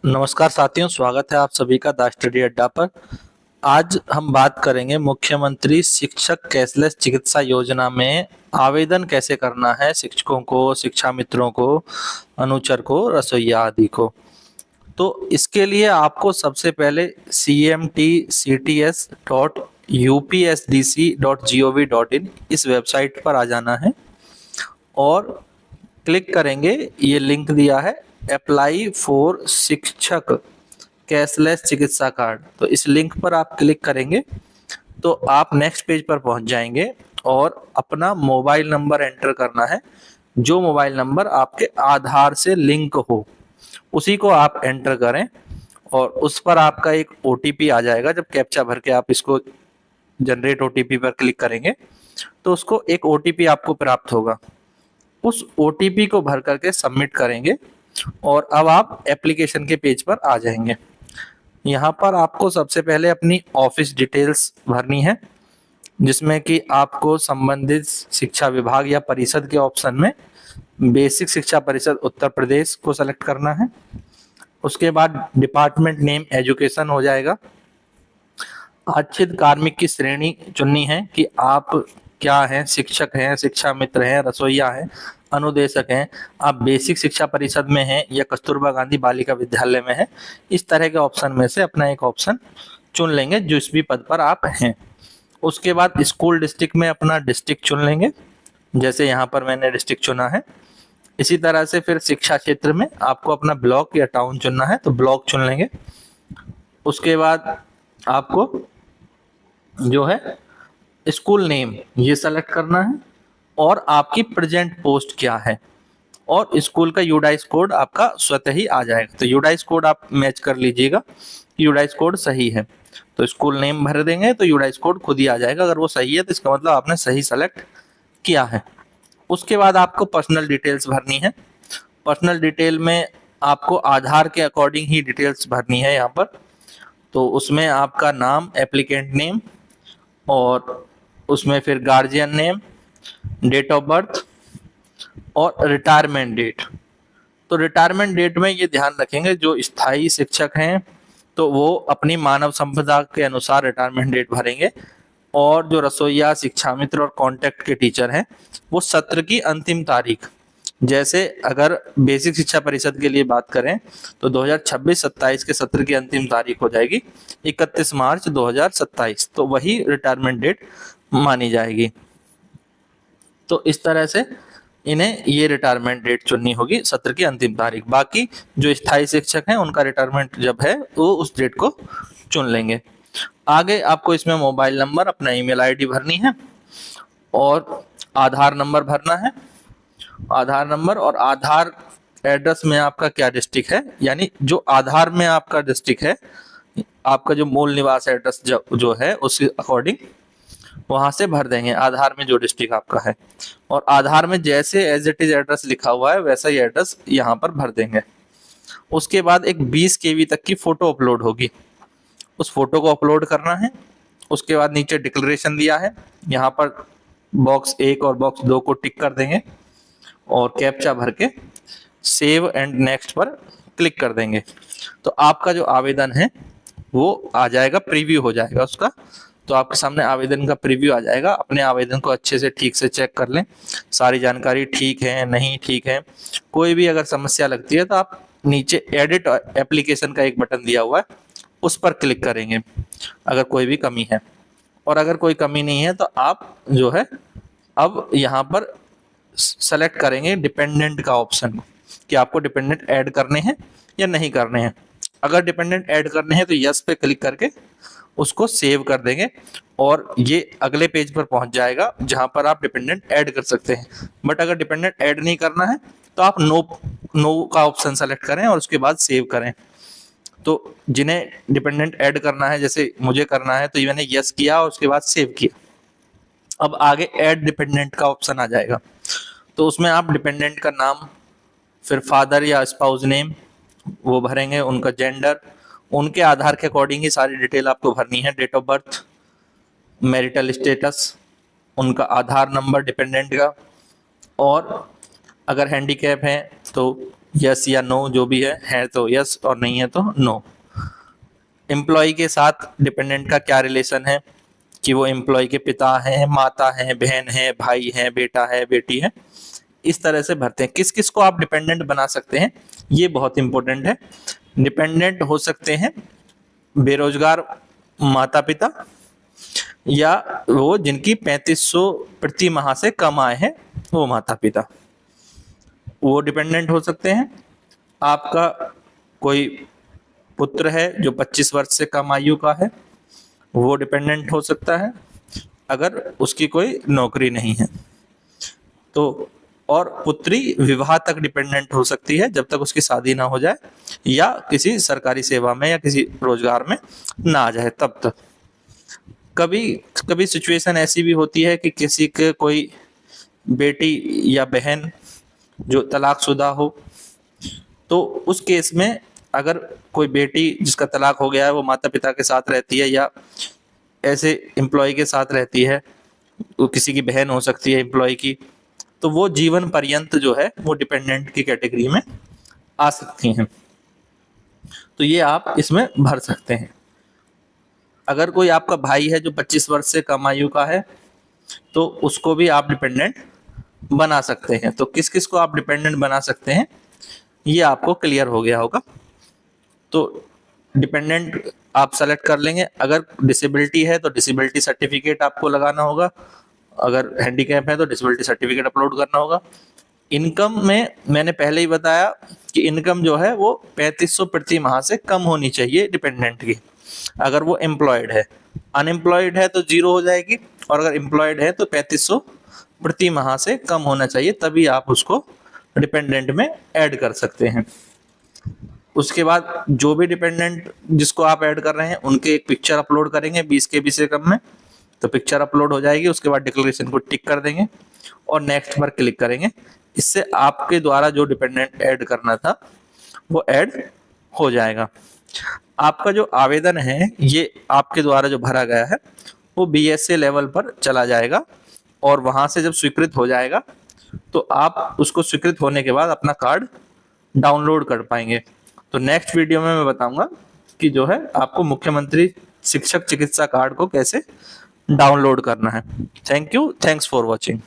नमस्कार साथियों, स्वागत है आप सभी का द स्टडी अड्डा पर। आज हम बात करेंगे मुख्यमंत्री शिक्षक कैशलेस चिकित्सा योजना में आवेदन कैसे करना है शिक्षकों को, शिक्षा मित्रों को, अनुचर को, रसोइया आदि को। तो इसके लिए आपको सबसे पहले cmtcts.upsdc.gov.in इस वेबसाइट पर आ जाना है और क्लिक करेंगे। ये लिंक दिया है अप्लाई फॉर शिक्षक कैशलेस चिकित्सा कार्ड। तो इस लिंक पर आप क्लिक करेंगे तो आप नेक्स्ट पेज पर पहुंच जाएंगे और अपना मोबाइल नंबर एंटर करना है। जो मोबाइल नंबर आपके आधार से लिंक हो उसी को आप एंटर करें और उस पर आपका एक ओटीपी आ जाएगा। जब कैप्चा भर के आप इसको जनरेट ओटीपी पर क्लिक करेंगे तो उसको एक ओटीपी आपको प्राप्त होगा। उस ओटीपी को भर करके सबमिट करेंगे और अब आप एप्लीकेशन के पेज पर आ जाएंगे। यहाँ पर आपको सबसे पहले अपनी ऑफिस डिटेल्स भरनी है, जिसमें कि आपको संबंधित शिक्षा विभाग या परिषद के ऑप्शन में बेसिक शिक्षा परिषद उत्तर प्रदेश को सेलेक्ट करना है। उसके बाद डिपार्टमेंट नेम एजुकेशन हो जाएगा। आच्छित कार्मिक की श्रेणी चुननी है कि आप क्या हैं, शिक्षक हैं, शिक्षा मित्र हैं, रसोइया हैं, अनुदेशक हैं, आप बेसिक शिक्षा परिषद में हैं या कस्तूरबा गांधी बालिका विद्यालय में हैं। इस तरह के ऑप्शन में से अपना एक ऑप्शन चुन लेंगे जिस भी पद पर आप हैं। उसके बाद स्कूल डिस्ट्रिक्ट में अपना डिस्ट्रिक्ट चुन लेंगे, जैसे यहाँ पर मैंने डिस्ट्रिक्ट चुना है। इसी तरह से फिर शिक्षा क्षेत्र में आपको अपना ब्लॉक या टाउन चुनना है तो ब्लॉक चुन लेंगे। उसके बाद आपको जो है स्कूल नेम ये सेलेक्ट करना है और आपकी प्रेजेंट पोस्ट क्या है और स्कूल का यूडाइस कोड आपका स्वतः ही आ जाएगा। तो यूडाइस कोड आप मैच कर लीजिएगा, यूडाइस कोड सही है तो स्कूल नेम भर देंगे तो यूडाइस कोड खुद ही आ जाएगा। अगर वो सही है तो इसका मतलब आपने सही सेलेक्ट किया है। उसके बाद आपको पर्सनल डिटेल्स भरनी है। पर्सनल डिटेल में आपको आधार के अकॉर्डिंग ही डिटेल्स भरनी है यहाँ पर। तो उसमें आपका नाम, एप्लीकेंट नेम, और उसमें फिर guardian name, date of birth और रिटायरमेंट डेट। तो रिटायरमेंट डेट में ये ध्यान रखेंगे जो स्थायी शिक्षक हैं तो वो अपनी मानव संपदा के अनुसार रिटायरमेंट डेट भरेंगे, और जो रसोइया, शिक्षा मित्र और कांटेक्ट के टीचर हैं वो सत्र की अंतिम तारीख, जैसे अगर बेसिक शिक्षा परिषद के लिए बात करें तो 2026-27 के सत्र की अंतिम तारीख हो जाएगी 31 मार्च 2027, तो वही रिटायरमेंट डेट मानी जाएगी। तो इस तरह से इन्हें ये रिटायरमेंट डेट चुननी होगी, सत्र की अंतिम तारीख। बाकी जो स्थायी शिक्षक हैं उनका रिटायरमेंट जब है वो उस डेट को चुन लेंगे। आगे आपको इसमें मोबाइल नंबर, अपना ईमेल आईडी भरनी है और आधार नंबर भरना है। आधार नंबर और आधार एड्रेस में आपका क्या डिस्ट्रिक्ट है, यानी जो आधार में आपका डिस्ट्रिक्ट है, आपका जो मूल निवास एड्रेस जो है उस अकॉर्डिंग वहां से भर देंगे आधार में जो डिस्ट्रिक्ट आपका है। और आधार में जैसे एज इट इज एड्रेस लिखा हुआ है वैसा ही एड्रेस यहाँ पर भर देंगे। उसके बाद एक 20 केबी तक की फोटो अपलोड होगी, उस फोटो को अपलोड करना है। उसके बाद नीचे डिक्लेरेशन दिया है, यहाँ पर बॉक्स 1 और बॉक्स 2 को टिक कर देंगे और कैप्चा भर के सेव एंड नेक्स्ट पर क्लिक कर देंगे। तो आपका जो आवेदन है वो आ जाएगा, प्रीव्यू हो जाएगा उसका। तो आपके सामने आवेदन का प्रीव्यू आ जाएगा। अपने आवेदन को अच्छे से ठीक से चेक कर लें, सारी जानकारी ठीक है नहीं ठीक है। कोई भी अगर समस्या लगती है तो आप नीचे एडिट एप्लीकेशन का एक बटन दिया हुआ है उस पर क्लिक करेंगे अगर कोई भी कमी है। और अगर कोई कमी नहीं है तो आप जो है अब यहाँ पर सेलेक्ट करेंगे डिपेंडेंट का ऑप्शन कि आपको डिपेंडेंट ऐड करने हैं या नहीं करने हैं। अगर डिपेंडेंट ऐड करने हैं तो यस पे क्लिक करके उसको सेव कर देंगे और ये अगले पेज पर पहुंच जाएगा जहां पर आप डिपेंडेंट ऐड कर सकते हैं। बट अगर डिपेंडेंट ऐड नहीं करना है तो आप नो का ऑप्शन सेलेक्ट करें और उसके बाद सेव करें। तो जिन्हें डिपेंडेंट ऐड करना है, जैसे मुझे करना है, तो मैंने यस किया और उसके बाद सेव किया। अब आगे ऐड डिपेंडेंट का ऑप्शन आ जाएगा, तो उसमें आप डिपेंडेंट का नाम, फिर फादर या स्पाउस नेम वो भरेंगे, उनका जेंडर, उनके आधार के अकॉर्डिंग ही सारी डिटेल आपको भरनी है, date of birth, marital status, उनका आधार नंबर डिपेंडेंट का, और अगर हैंडीकैप है तो यस या नो जो भी है तो यस और नहीं है तो नो। एम्प्लॉय के साथ डिपेंडेंट का क्या रिलेशन है कि वो एम्प्लॉय के पिता हैं, माता हैं, बहन है, भाई है, बेटा है, बेटी है, इस तरह से भरते हैं। किस किस को आप डिपेंडेंट बना सकते हैं ये बहुत इंपॉर्टेंट है। डिपेंडेंट हो सकते हैं बेरोजगार माता पिता, या वो जिनकी 3500 प्रति माह से कम आय है वो माता पिता, वो डिपेंडेंट हो सकते हैं। आपका कोई पुत्र है जो 25 वर्ष से कम आयु का है, वो डिपेंडेंट हो सकता है अगर उसकी कोई नौकरी नहीं है तो। और पुत्री विवाह तक डिपेंडेंट हो सकती है जब तक उसकी शादी ना हो जाए या किसी सरकारी सेवा में या किसी रोजगार में ना आ जाए तब तक। कभी कभी सिचुएशन ऐसी भी होती है कि किसी के कोई बेटी या बहन जो तलाकशुदा हो, तो उस केस में अगर कोई बेटी जिसका तलाक हो गया है वो माता पिता के साथ रहती है या ऐसे एम्प्लॉय के साथ रहती है, वो किसी की बहन हो सकती है एम्प्लॉय की, तो वो जीवन पर्यंत जो है वो डिपेंडेंट की कैटेगरी में आ सकती हैं। तो ये आप इसमें भर सकते हैं। अगर कोई आपका भाई है जो 25 वर्ष से कम आयु का है तो उसको भी आप डिपेंडेंट बना सकते हैं। तो किस किस को आप डिपेंडेंट बना सकते हैं ये आपको क्लियर हो गया होगा। तो डिपेंडेंट आप सेलेक्ट कर लेंगे। अगर डिसेबिलिटी है तो डिसेबिलिटी सर्टिफिकेट आपको लगाना होगा, अगर हैंडीकैप है तो डिसेबिलिटी सर्टिफिकेट अपलोड करना होगा। इनकम में मैंने पहले ही बताया कि इनकम जो है वो 3500 प्रति माह से कम होनी चाहिए डिपेंडेंट की, अगर वो एम्प्लॉयड है। अनएम्प्लॉयड है तो जीरो हो जाएगी, और अगर एम्प्लॉयड है तो 3500 प्रति माह से कम होना चाहिए, तभी आप उसको डिपेंडेंट में ऐड कर सकते हैं। उसके बाद जो भी डिपेंडेंट जिसको आप ऐड कर रहे हैं उनके एक पिक्चर अपलोड करेंगे 20 KB से कम में, तो पिक्चर अपलोड हो जाएगी। उसके बाद डिक्लेरेशन को टिक कर देंगे और नेक्स्ट पर क्लिक करेंगे। इससे आपके द्वारा जो डिपेंडेंट ऐड करना था वो ऐड हो जाएगा। आपका जो आवेदन है ये आपके द्वारा जो भरा गया है वो BSA लेवल पर चला जाएगा, और वहां से जब स्वीकृत हो जाएगा तो आप उसको स्वीकृत होने के बाद अपना कार्ड डाउनलोड कर पाएंगे। तो नेक्स्ट वीडियो में मैं बताऊंगा कि जो है आपको मुख्यमंत्री शिक्षक चिकित्सा कार्ड को कैसे डाउनलोड करना है। Thank you, thanks for watching.